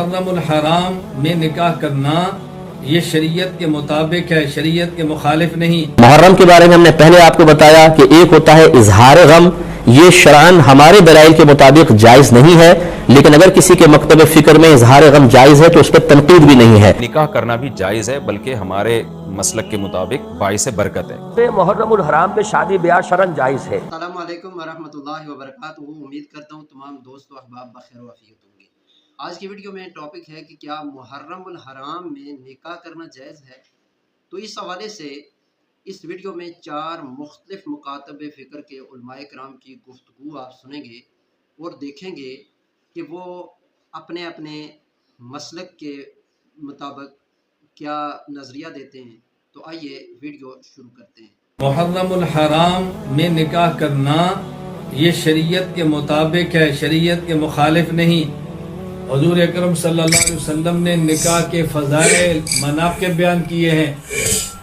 محرم الحرام میں نکاح کرنا یہ شریعت کے مطابق ہے، شریعت کے مخالف نہیں۔ محرم کے بارے میں ہم نے پہلے آپ کو بتایا کہ ایک ہوتا ہے اظہار غم، یہ شرعاً ہمارے دلائل کے مطابق جائز نہیں ہے، لیکن اگر کسی کے مکتب فکر میں اظہار غم جائز ہے تو اس پہ تنقید بھی نہیں ہے۔ نکاح کرنا بھی جائز ہے، بلکہ ہمارے مسلک کے مطابق باعث برکت ہے۔ محرم الحرام میں شادی بیاہ شرعاً جائز ہے۔ السلام علیکم ورحمۃ اللہ وبرکاتہ۔ امید کرتا ہوں تمام دوست و احباب بخیر و عافیت ہوں گے۔ آج کی ویڈیو میں ٹاپک ہے کہ کیا محرم الحرام میں نکاح کرنا جائز ہے؟ تو اس حوالے سے اس ویڈیو میں 4 مختلف مکاتب فکر کے علماء کرام کی گفتگو آپ سنیں گے اور دیکھیں گے کہ وہ اپنے اپنے مسلک کے مطابق کیا نظریہ دیتے ہیں۔ تو آئیے ویڈیو شروع کرتے ہیں۔ محرم الحرام میں نکاح کرنا یہ شریعت کے مطابق ہے، شریعت کے مخالف نہیں۔ حضور اکرم صلی اللہ علیہ وسلم نے نکاح کے فضائل مناقب بیان کیے ہیں،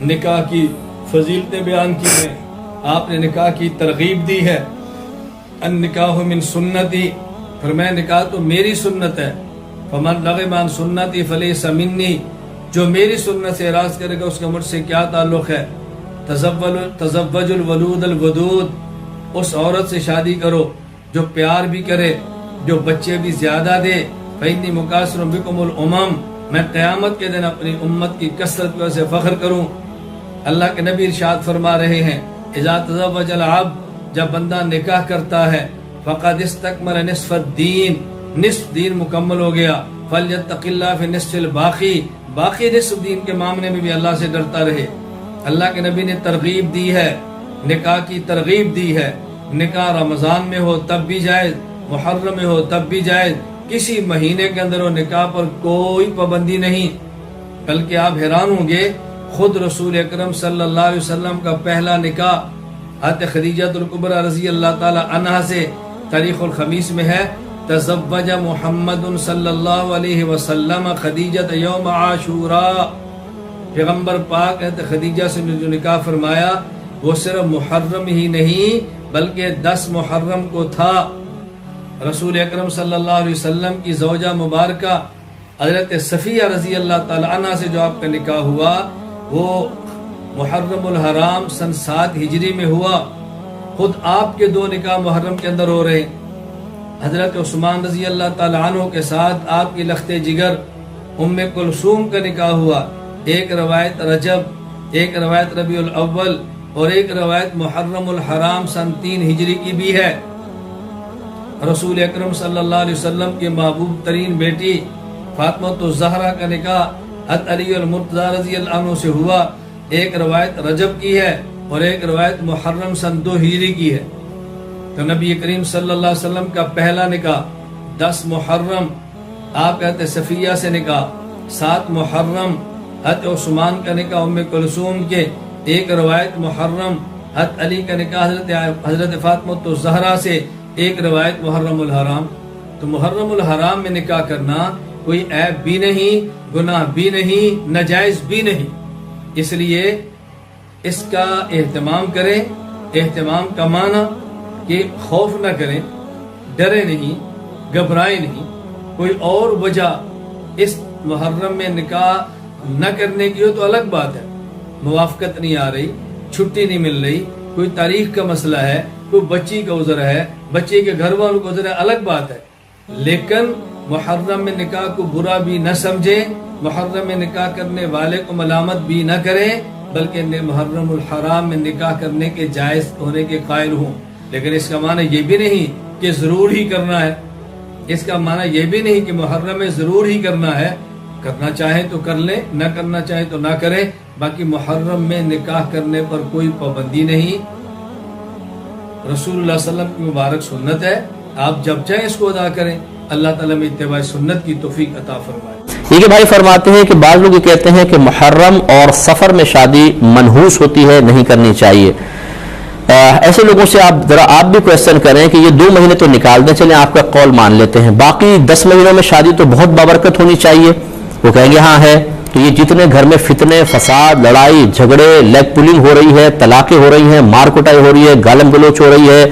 نکاح کی فضیلتیں بیان کی ہیں، آپ نے نکاح کی ترغیب دی ہے۔ النکاح من سنتی، فرمایا نکاح تو میری سنت ہے۔ فمن رغب عن سنتی فلیس منی، جو میری سنت سے اعراض کرے گا اس کا مجھ سے کیا تعلق ہے۔ تزوج الولود الودود، اس عورت سے شادی کرو جو پیار بھی کرے، جو بچے بھی زیادہ دے۔ فإنی مکاثر بکم الامم، میں قیامت کے دن اپنی امت کی کثرت پر سے فخر کروں۔ اللہ کے نبی ارشاد فرما رہے ہیں اذا تزوج العبد، جب بندہ نکاح کرتا ہے فقد استکمل نصف الدین، نصف دین مکمل ہو گیا۔ فلیتق اللہ فی نصف الباقی، باقی نصف دین کے معاملے میں بھی اللہ سے ڈرتا رہے۔ اللہ کے نبی نے ترغیب دی ہے، نکاح کی ترغیب دی ہے۔ نکاح رمضان میں ہو تب بھی جائز، محرم میں ہو تب بھی جائز، کسی مہینے کے اندر ہو نکاح پر کوئی پابندی نہیں۔ بلکہ آپ حیران ہوں گے، خود رسول اکرم صلی اللہ علیہ وسلم کا پہلا نکاح حضرت خدیجہ الکبریٰ رضی اللہ تعالی عنہا سے تاریخ الخمیس میں ہے۔ تزوج محمد صلی اللہ علیہ وسلم خدیجہ یوم عاشوراء، پیغمبر پاک حضرت خدیجہ سے جو نکاح فرمایا وہ صرف محرم ہی نہیں بلکہ 10 محرم کو تھا۔ رسول اکرم صلی اللہ علیہ وسلم کی زوجہ مبارکہ حضرت صفیہ رضی اللہ تعالی عنہ سے جو آپ کا نکاح ہوا وہ محرم الحرام سن 7 ہجری میں ہوا۔ خود آپ کے 2 نکاح محرم کے اندر ہو رہے، حضرت عثمان رضی اللہ تعالی عنہ کے ساتھ آپ کی لخت جگر ام کلثوم کا نکاح ہوا۔ ایک روایت رجب، ایک روایت ربیع الاول اور ایک روایت محرم الحرام سن 3 ہجری کی بھی ہے۔ رسول اکرم صلی اللہ علیہ وسلم کے محبوب ترین بیٹی فاطمہ الزہرا کا نکاح حضرت علی المرتضیٰ رضی اللہ عنہ سے ہوا۔ ایک روایت رجب کی ہے اور ایک روایت محرم سن 2 ہجری کی ہے۔ تو نبی کریم صلی اللہ علیہ وسلم کا پہلا نکاح 10 محرم، آپ کہتے صفیہ سے نکاح 7 محرم، حضرت عثمان کا نکاح ام کلثوم کے، ایک روایت محرم، حضرت علی کا نکاح حضرت فاطمہ الزہرا سے، ایک روایت محرم الحرام۔ تو محرم الحرام میں نکاح کرنا کوئی عیب بھی نہیں، گناہ بھی نہیں، ناجائز بھی نہیں۔ اس لیے اس کا اہتمام کریں۔ اہتمام کا معنی کہ خوف نہ کریں، ڈرے نہیں، گھبرائے نہیں۔ کوئی اور وجہ اس محرم میں نکاح نہ کرنے کی ہو تو الگ بات ہے، موافقت نہیں آ رہی، چھٹی نہیں مل رہی، کوئی تاریخ کا مسئلہ ہے، کوئی بچی کا عذر ہے، بچے کے گھر والوں کا عذر ہے، الگ بات ہے۔ لیکن محرم میں نکاح کو برا بھی نہ سمجھیں، محرم میں نکاح کرنے والے کو ملامت بھی نہ کریں، بلکہ محرم الحرام میں نکاح کرنے کے جائز ہونے کے قائل ہوں۔ لیکن اس کا معنی یہ بھی نہیں کہ ضرور ہی کرنا ہے، اس کا معنی یہ بھی نہیں کہ محرم میں ضرور ہی کرنا ہے۔ کرنا چاہیں تو کر لیں، نہ کرنا چاہیں تو نہ کریں، باقی محرم میں نکاح کرنے پر کوئی پابندی نہیں۔ رسول اللہ صلی اللہ علیہ وسلم کی مبارک سنت ہے، آپ جب چاہیں اس کو ادا کریں۔ اللہ تعالیٰ میں اتباع سنت کی توفیق عطا فرمائے۔ یہ بھائی فرماتے ہیں کہ بعض لوگ یہ کہتے ہیں کہ محرم اور سفر میں شادی منحوس ہوتی ہے، نہیں کرنی چاہیے۔ ایسے لوگوں سے آپ بھی کویسچن کریں کہ یہ 2 مہینے تو نکال دیں، چلیں آپ کا قول مان لیتے ہیں، باقی 10 مہینوں میں شادی تو بہت بابرکت ہونی چاہیے۔ وہ کہیں گے ہاں ہے، تو یہ جتنے گھر میں فتنے، فساد، لڑائی جھگڑے، لیگ پولنگ ہو رہی ہے، طلاقیں ہو رہی ہیں، مار کٹائی ہو رہی ہے، گالم گلوچ ہو رہی ہے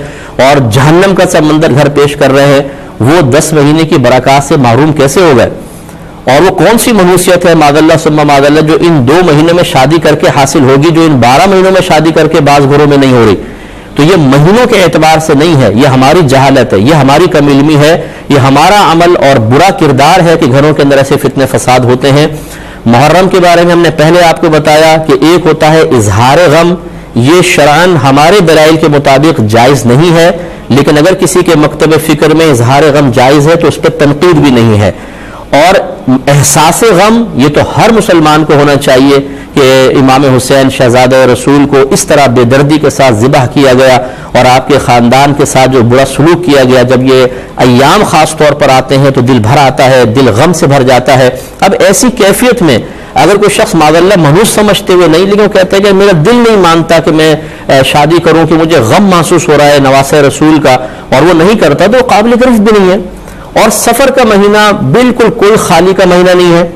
اور جہنم کا سمندر گھر پیش کر رہے ہیں، وہ 10 مہینے کی برکات سے محروم کیسے ہو گئے؟ اور وہ کون سی منحوسیت ہے معاذ ثم معاذ اللہ جو ان 2 مہینوں میں شادی کر کے حاصل ہوگی، جو ان 12 مہینوں میں شادی کر کے بعض گھروں میں نہیں ہو رہی؟ تو یہ مہینوں کے اعتبار سے نہیں ہے، یہ ہماری جہالت ہے، یہ ہماری کم علمی ہے، یہ ہمارا عمل اور برا کردار ہے کہ گھروں کے اندر ایسے فتنے فساد ہوتے ہیں۔ محرم کے بارے میں ہم نے پہلے آپ کو بتایا کہ ایک ہوتا ہے اظہار غم، یہ شرعاً ہمارے دلائل کے مطابق جائز نہیں ہے، لیکن اگر کسی کے مکتب فکر میں اظہار غم جائز ہے تو اس پہ تنقید بھی نہیں ہے۔ اور احساس غم یہ تو ہر مسلمان کو ہونا چاہیے کہ امام حسین شہزادہ رسول کو اس طرح بے دردی کے ساتھ ذبح کیا گیا اور آپ کے خاندان کے ساتھ جو برا سلوک کیا گیا، جب یہ ایام خاص طور پر آتے ہیں تو دل بھر آتا ہے، دل غم سے بھر جاتا ہے۔ اب ایسی کیفیت میں اگر کوئی شخص معاذ اللہ منحوس سمجھتے ہوئے نہیں، لیکن وہ کہتا ہے کہ میرا دل نہیں مانتا کہ میں شادی کروں، کہ مجھے غم محسوس ہو رہا ہے نواسہ رسول کا، اور وہ نہیں کرتا، تو قابل گرفت بھی نہیں ہے۔ اور سفر کا مہینہ بالکل کوئی خالی کا مہینہ نہیں ہے،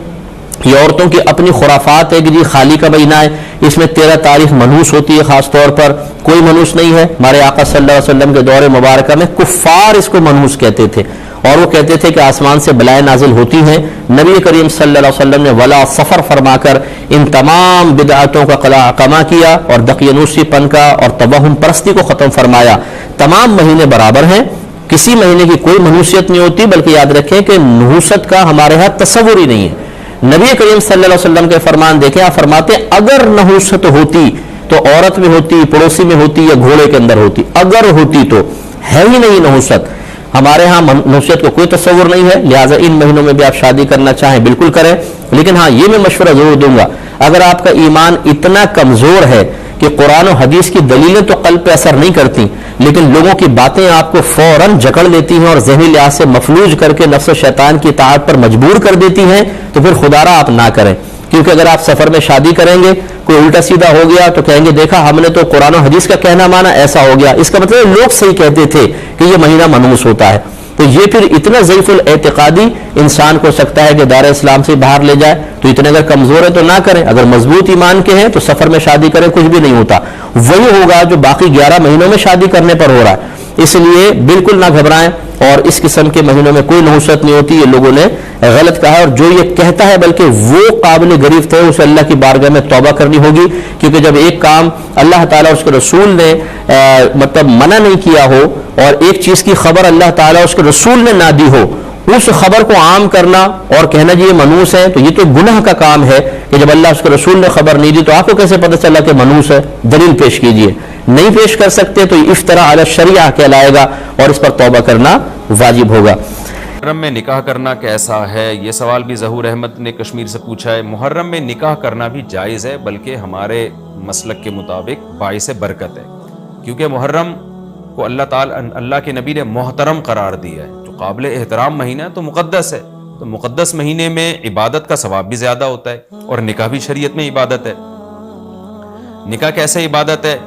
یہ عورتوں کی اپنی خرافات ہے کہ جی خالی کا مہینہ ہے، اس میں 13 تاریخ منحوس ہوتی ہے، خاص طور پر کوئی منحوس نہیں ہے۔ ہمارے آقا صلی اللہ علیہ وسلم کے دور مبارکہ میں کفار اس کو منحوس کہتے تھے، اور وہ کہتے تھے کہ آسمان سے بلائیں نازل ہوتی ہیں۔ نبی کریم صلی اللہ علیہ وسلم نے ولا سفر فرما کر ان تمام بدعتوں کا قمع کیا اور دقیانوسی پن کا اور توہم پرستی کو ختم فرمایا۔ تمام مہینے برابر ہیں، کسی مہینے کی کوئی منحوسیت نہیں ہوتی، بلکہ یاد رکھیں کہ نحوست کا ہمارے ہاں تصور ہی نہیں ہے۔ نبی کریم صلی اللہ علیہ وسلم کے فرمان دیکھیں، آپ فرماتے ہیں اگر نحوست ہوتی تو عورت میں ہوتی، پڑوسی میں ہوتی، یا گھوڑے کے اندر ہوتی، اگر ہوتی تو ہے ہی نہیں نحوست۔ ہمارے ہاں نحوست کو کوئی تصور نہیں ہے، لہٰذا ان مہینوں میں بھی آپ شادی کرنا چاہیں بالکل کریں، لیکن ہاں یہ میں مشورہ ضرور دوں گا، اگر آپ کا ایمان اتنا کمزور ہے کہ قرآن و حدیث کی دلیلیں تو قلب پہ اثر نہیں کرتی، لیکن لوگوں کی باتیں آپ کو فوراً جکڑ لیتی ہیں اور ذہنی لحاظ سے مفلوج کر کے نفس و شیطان کی اطاعت پر مجبور کر دیتی ہیں، تو پھر خدا را آپ نہ کریں، کیونکہ اگر آپ سفر میں شادی کریں گے، کوئی الٹا سیدھا ہو گیا تو کہیں گے دیکھا ہم نے تو قرآن و حدیث کا کہنا مانا، ایسا ہو گیا، اس کا مطلب لوگ صحیح کہتے تھے کہ یہ مہینہ منحوس ہوتا ہے۔ تو یہ پھر اتنا ضعیف الاعتقادی انسان کو سکتا ہے کہ دار اسلام سے باہر لے جائے، تو اتنے اگر کمزور ہے تو نہ کریں، اگر مضبوط ایمان کے ہیں تو سفر میں شادی کریں، کچھ بھی نہیں ہوتا، وہی ہوگا جو باقی 11 مہینوں میں شادی کرنے پر ہو رہا ہے۔ اس لیے بالکل نہ گھبرائیں، اور اس قسم کے مہینوں میں کوئی نحوست نہیں ہوتی، یہ لوگوں نے غلط کہا ہے، اور جو یہ کہتا ہے بلکہ وہ قابل گرفت ہے، اسے اللہ کی بارگاہ میں توبہ کرنی ہوگی، کیونکہ جب ایک کام اللہ تعالیٰ اس کے رسول نے مطلب منع نہیں کیا ہو، اور ایک چیز کی خبر اللہ تعالیٰ اس کے رسول نے نہ دی ہو، اس خبر کو عام کرنا اور کہنا جی یہ منحوس ہے، تو یہ تو گناہ کا کام ہے کہ جب اللہ اس کے رسول نے خبر نہیں دی تو آپ کو کیسے پتہ چلا کہ منحوس ہے؟ دلیل پیش کیجئے، نہیں پیش کر سکتے تو یہ افتراء علی الشریعہ کہلائے گا، اور اس پر توبہ کرنا واجب ہوگا۔ محرم میں نکاح کرنا کیسا ہے؟ یہ سوال بھی ظہور احمد نے کشمیر سے پوچھا ہے۔ محرم میں نکاح کرنا بھی جائز ہے، بلکہ ہمارے مسلک کے مطابق باعث برکت ہے، کیونکہ محرم کو اللہ کے نبی نے محترم قرار دیا ہے، جو قابل احترام مہینہ ہے تو مقدس ہے، تو مقدس مہینے میں عبادت کا ثواب بھی زیادہ ہوتا ہے، اور نکاح بھی شریعت میں عبادت ہے۔ نکاح کیسے عبادت ہے؟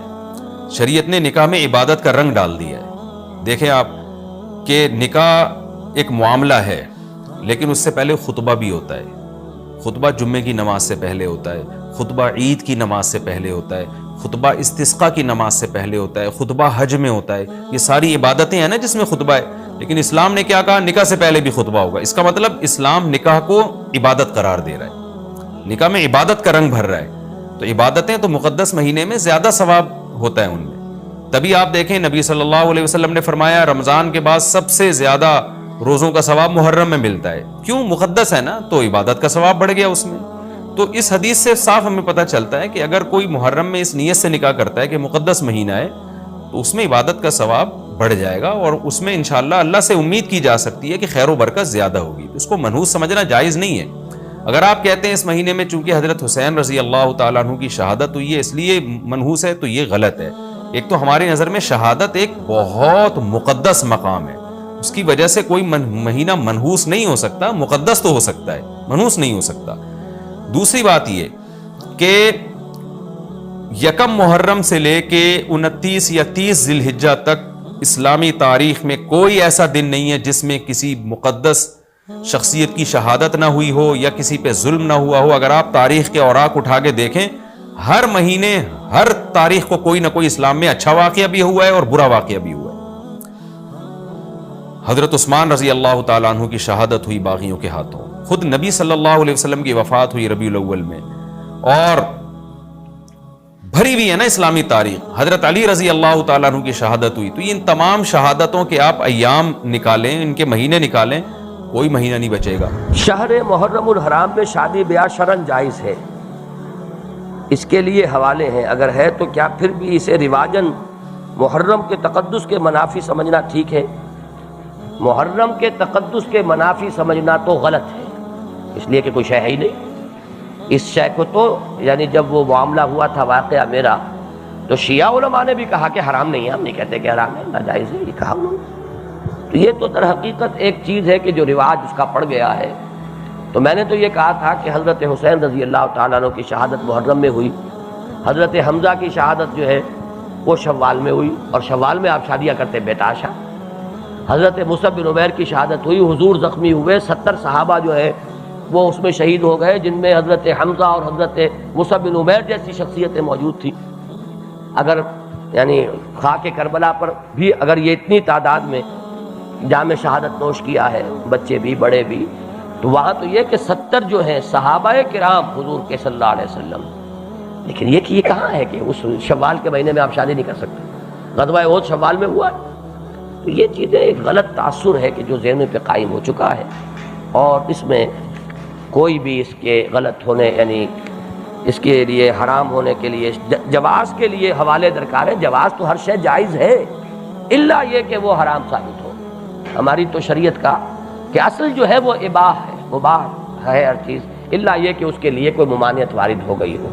شریعت نے نکاح میں عبادت کا رنگ ڈال دیا ہے۔ دیکھیں آپ کہ نکاح ایک معاملہ ہے، لیکن اس سے پہلے خطبہ بھی ہوتا ہے، خطبہ جمعے کی نماز سے پہلے ہوتا ہے، خطبہ عید کی نماز سے پہلے ہوتا ہے، خطبہ استسقاء کی نماز سے پہلے ہوتا ہے، خطبہ حج میں ہوتا ہے، یہ ساری عبادتیں ہیں نا جس میں خطبہ ہے، لیکن اسلام نے کیا کہا؟ نکاح سے پہلے بھی خطبہ ہوگا۔ اس کا مطلب اسلام نکاح کو عبادت قرار دے رہا ہے، نکاح میں عبادت کا رنگ بھر رہا ہے، تو عبادتیں تو مقدس مہینے میں زیادہ ثواب ہوتا ہے ان میں۔ تبھی آپ دیکھیں نبی صلی اللہ علیہ وسلم نے فرمایا رمضان کے بعد سب سے زیادہ روزوں کا ثواب محرم میں ملتا ہے، کیوں؟ مقدس ہے نا، تو عبادت کا ثواب بڑھ گیا اس میں۔ تو اس حدیث سے صاف ہمیں پتہ چلتا ہے کہ اگر کوئی محرم میں اس نیت سے نکاح کرتا ہے کہ مقدس مہینہ ہے، تو اس میں عبادت کا ثواب بڑھ جائے گا، اور اس میں انشاءاللہ اللہ سے امید کی جا سکتی ہے کہ خیر و برکت زیادہ ہوگی۔ اس کو منحوس سمجھنا جائز نہیں ہے۔ اگر آپ کہتے ہیں اس مہینے میں چونکہ حضرت حسین رضی اللہ تعالیٰ عنہ کی شہادت ہوئی ہے اس لیے منحوس ہے، تو یہ غلط ہے۔ ایک تو ہماری نظر میں شہادت ایک بہت مقدس مقام ہے، اس کی وجہ سے کوئی مہینہ منحوس نہیں ہو سکتا، مقدس تو ہو سکتا ہے، منحوس نہیں ہو سکتا۔ دوسری بات یہ کہ یکم محرم سے لے کے 29 یا 30 ذی الحجہ تک اسلامی تاریخ میں کوئی ایسا دن نہیں ہے جس میں کسی مقدس شخصیت کی شہادت نہ ہوئی ہو یا کسی پہ ظلم نہ ہوا ہو۔ اگر آپ تاریخ کے اوراق اٹھا کے دیکھیں، ہر مہینے ہر تاریخ کو کوئی نہ کوئی اسلام میں اچھا واقعہ بھی ہوا ہے اور برا واقعہ بھی ہوا ہے۔ حضرت عثمان رضی اللہ تعالیٰ عنہ کی شہادت ہوئی باغیوں کے ہاتھوں، خود نبی صلی اللہ علیہ وسلم کی وفات ہوئی ربیع الاول میں، اور بھری ہوئی ہے نا اسلامی تاریخ، حضرت علی رضی اللہ تعالیٰ عنہ کی شہادت ہوئی، تو ان تمام شہادتوں کے آپ ایام نکالیں، ان کے مہینے نکالیں، کوئی مہینہ نہیں بچے گا۔ شہر محرم الحرام میں شادی بیاہ شرعاً جائز ہے، اس کے لیے حوالے ہیں، اگر ہے تو کیا پھر بھی اسے رواجاً محرم کے تقدس کے منافی سمجھنا ٹھیک ہے؟ محرم کے تقدس کے منافی سمجھنا تو غلط ہے، اس لیے کہ کوئی شے ہے ہی نہیں۔ اس شے کو تو یعنی جب وہ معاملہ ہوا تھا واقعہ میرا، تو شیعہ علماء نے بھی کہا کہ حرام نہیں ہے، ہم نہیں کہتے کہ حرام ہے، ناجائز ہے، یہ کہا انہوں نے۔ تو یہ تو در حقیقت ایک چیز ہے کہ جو رواج اس کا پڑ گیا ہے۔ تو میں نے تو یہ کہا تھا کہ حضرت حسین رضی اللہ تعالیٰ عنہ کی شہادت محرم میں ہوئی، حضرت حمزہ کی شہادت جو ہے وہ شوال میں ہوئی، اور شوال میں آپ شادیاں کرتے بیتاشا۔ حضرت مصعب بن عمیر کی شہادت ہوئی، حضور زخمی ہوئے، 70 صحابہ جو ہے وہ اس میں شہید ہو گئے، جن میں حضرت حمزہ اور حضرت مصعب بن عمیر جیسی شخصیتیں موجود تھیں۔ اگر یعنی خاک کربلا پر بھی اگر یہ اتنی تعداد میں جام شہادت نوش کیا ہے، بچے بھی بڑے بھی، تو وہاں تو یہ کہ 70 جو ہیں صحابہ کرام حضور کے صلی اللہ علیہ وسلم، لیکن یہ کہ یہ کہاں ہے کہ اس شوال کے مہینے میں آپ شادی نہیں کر سکتے؟ غزوہ احد شوال میں ہوا ہے۔ تو یہ چیزیں ایک غلط تاثر ہے کہ جو ذہن پہ قائم ہو چکا ہے، اور اس میں کوئی بھی اس کے غلط ہونے یعنی اس کے لیے حرام ہونے کے لیے جواز کے لیے حوالے درکار ہے۔ جواز تو ہر شے جائز ہے، الا یہ کہ وہ حرام ثابت ہو۔ ہماری تو شریعت کا کہ اصل جو ہے وہ اباح ہے، مباح ہے ہر چیز، الا یہ کہ اس کے لیے کوئی ممانعت وارد ہو گئی ہو۔